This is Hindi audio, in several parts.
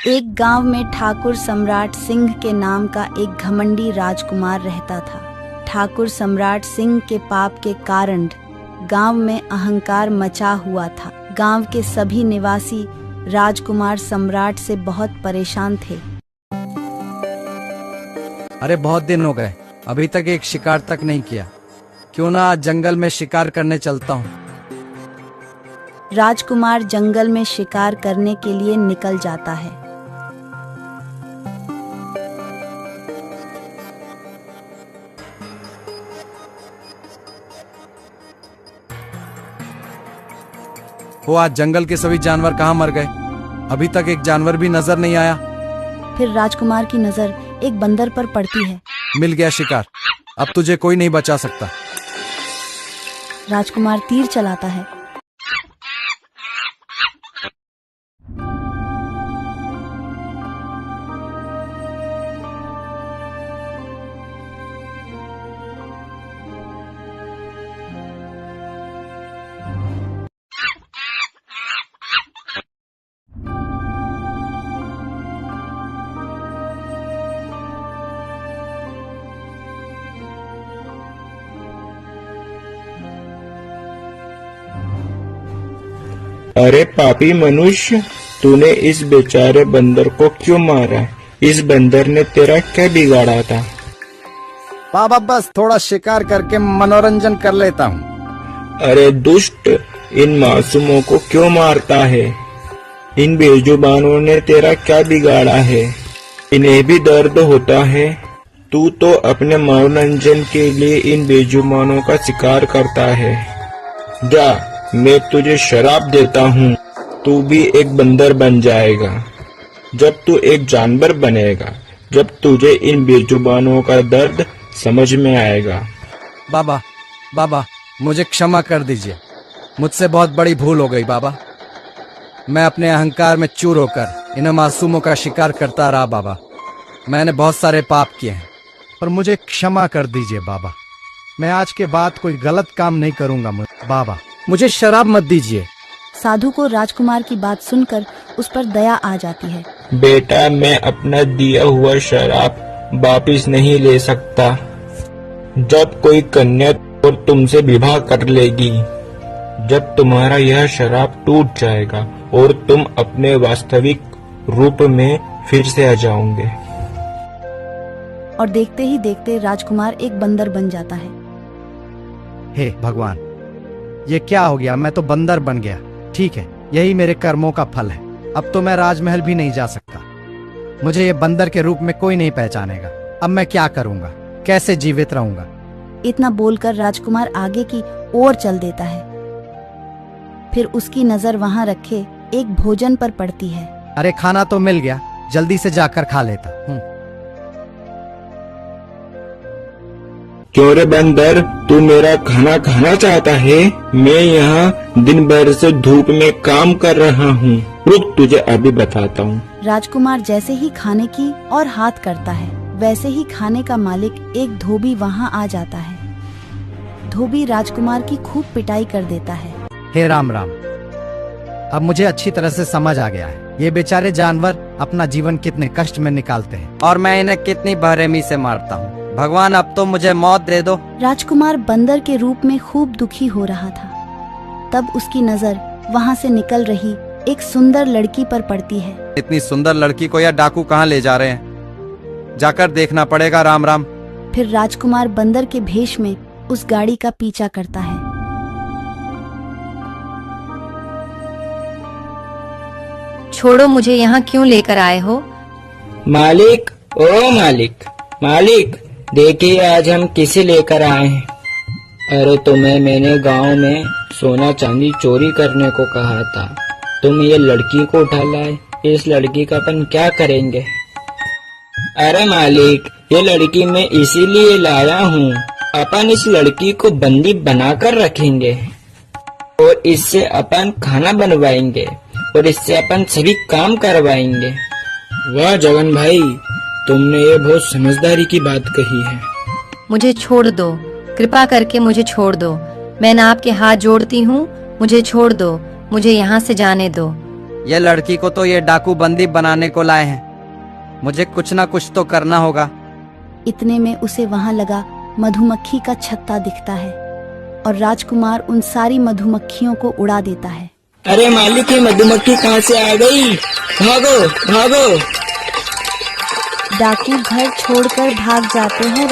एक गांव में ठाकुर सम्राट सिंह के नाम का एक घमंडी राजकुमार रहता था। ठाकुर सम्राट सिंह के पाप के कारण गांव में अहंकार मचा हुआ था। गांव के सभी निवासी राजकुमार सम्राट से बहुत परेशान थे। अरे बहुत दिन हो गए, अभी तक एक शिकार तक नहीं किया। क्यों ना आज जंगल में शिकार करने चलता हूँ। राजकुमार जंगल में शिकार करने के लिए निकल जाता है। वो आज जंगल के सभी जानवर कहाँ मर गए? अभी तक एक जानवर भी नजर नहीं आया। फिर राजकुमार की नजर एक बंदर पर पड़ती है। मिल गया शिकार, अब तुझे कोई नहीं बचा सकता। राजकुमार तीर चलाता है। अरे पापी मनुष्य, तूने इस बेचारे बंदर को क्यों मारा? इस बंदर ने तेरा क्या बिगाड़ा था? बाबा बस थोड़ा शिकार करके मनोरंजन कर लेता हूँ। अरे दुष्ट, इन मासूमों को क्यों मारता है? इन बेजुबानों ने तेरा क्या बिगाड़ा है? इन्हें भी दर्द होता है। तू तो अपने मनोरंजन के लिए इन बेजुबानों का शिकार करता है। जा, मैं तुझे शराप देता हूँ, तू भी एक बंदर बन जाएगा। जब तू एक जानवर बनेगा, जब तुझे इन बेजुबानों का दर्द समझ में आएगा। बाबा बाबा मुझे क्षमा कर दीजिए, मुझसे बहुत बड़ी भूल हो गई बाबा। मैं अपने अहंकार में चूर होकर इन मासूमों का शिकार करता रहा बाबा। मैंने बहुत सारे पाप किए हैं, पर मुझे क्षमा कर दीजिए बाबा। मैं आज के बाद कोई गलत काम नहीं करूंगा बाबा, मुझे शराब मत दीजिए। साधु को राजकुमार की बात सुनकर उस पर दया आ जाती है। बेटा, मैं अपना दिया हुआ शराब वापिस नहीं ले सकता। जब कोई कन्या और तुमसे विवाह कर लेगी, जब तुम्हारा यह शराब टूट जाएगा और तुम अपने वास्तविक रूप में फिर से आ जाओगे। और देखते ही देखते राजकुमार एक बंदर बन जाता है। हे भगवान, ये क्या हो गया? मैं तो बंदर बन गया। ठीक है, यही मेरे कर्मों का फल है। अब तो मैं राजमहल भी नहीं जा सकता। मुझे ये बंदर के रूप में कोई नहीं पहचानेगा। अब मैं क्या करूंगा? कैसे जीवित रहूंगा? इतना बोलकर राजकुमार आगे की ओर चल देता है। फिर उसकी नजर वहां रखे एक भोजन पर पड़ती है। अरे खाना तो मिल गया, जल्दी से जाकर खा लेता हूँ। क्यों रे बंदर, तू मेरा खाना खाना चाहता है? मैं यहाँ दिन भर से धूप में काम कर रहा हूँ। रुक, तुझे अभी बताता हूँ। राजकुमार जैसे ही खाने की और हाथ करता है, वैसे ही खाने का मालिक एक धोबी वहाँ आ जाता है। धोबी राजकुमार की खूब पिटाई कर देता है। हे राम राम, अब मुझे अच्छी तरह से समझ आ गया है ये बेचारे जानवर अपना जीवन कितने कष्ट में निकालते हैं और मैं इन्हें कितनी बेरहमी से मारता हूँ। भगवान, अब तो मुझे मौत दे दो। राजकुमार बंदर के रूप में खूब दुखी हो रहा था। तब उसकी नजर वहाँ से निकल रही एक सुंदर लड़की पर पड़ती है। इतनी सुंदर लड़की को यह डाकू कहाँ ले जा रहे हैं? जाकर देखना पड़ेगा। राम राम। फिर राजकुमार बंदर के भेष में उस गाड़ी का पीछा करता है। छोड़ो, मुझे यहाँ क्यों लेकर आए हो? मालिक, ओ मालिक, मालिक, देखिए आज हम किसे लेकर आए हैं। अरे तुम्हें मैंने गांव में सोना चांदी चोरी करने को कहा था, तुम ये लड़की को उठा लाए। इस लड़की का अपन क्या करेंगे? अरे मालिक, ये लड़की मैं इसीलिए लाया हूँ, अपन इस लड़की को बंदी बनाकर रखेंगे और इससे अपन खाना बनवाएंगे और इससे अपन सभी काम करवाएंगे। वाह जगन भाई, तुमने ये बहुत समझदारी की बात कही है। मुझे छोड़ दो, कृपा करके मुझे छोड़ दो। मैं आपके हाथ जोड़ती हूँ, मुझे छोड़ दो, मुझे यहाँ से जाने दो। ये लड़की को तो ये डाकू बंदी बनाने को लाए हैं। मुझे कुछ ना कुछ तो करना होगा। इतने में उसे वहां लगा मधुमक्खी का छत्ता दिखता है और राजकुमार उन सारी मधुमक्खियों को उड़ा देता है। अरे मालिक, ये मधुमक्खी कहाँ से आ गई? भागो भागो। डाकू घर छोड़कर भाग जाते हैं।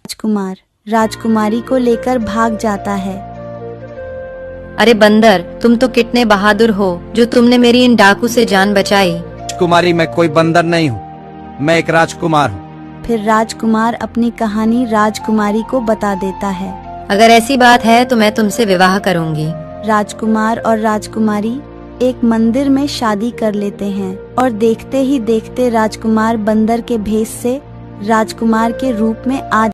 राजकुमार राजकुमारी को लेकर भाग जाता है। अरे बंदर, तुम तो कितने बहादुर हो जो तुमने मेरी इन डाकू से जान बचाई। राजकुमारी, मैं कोई बंदर नहीं हूँ, मैं एक राजकुमार हूँ। फिर राजकुमार अपनी कहानी राजकुमारी को बता देता है। अगर ऐसी बात है तो मैं तुमसे विवाह करूंगी। राजकुमार और राजकुमारी एक मंदिर में शादी कर लेते हैं और देखते ही देखते राजकुमार बंदर के भेष से राजकुमार के रूप में आ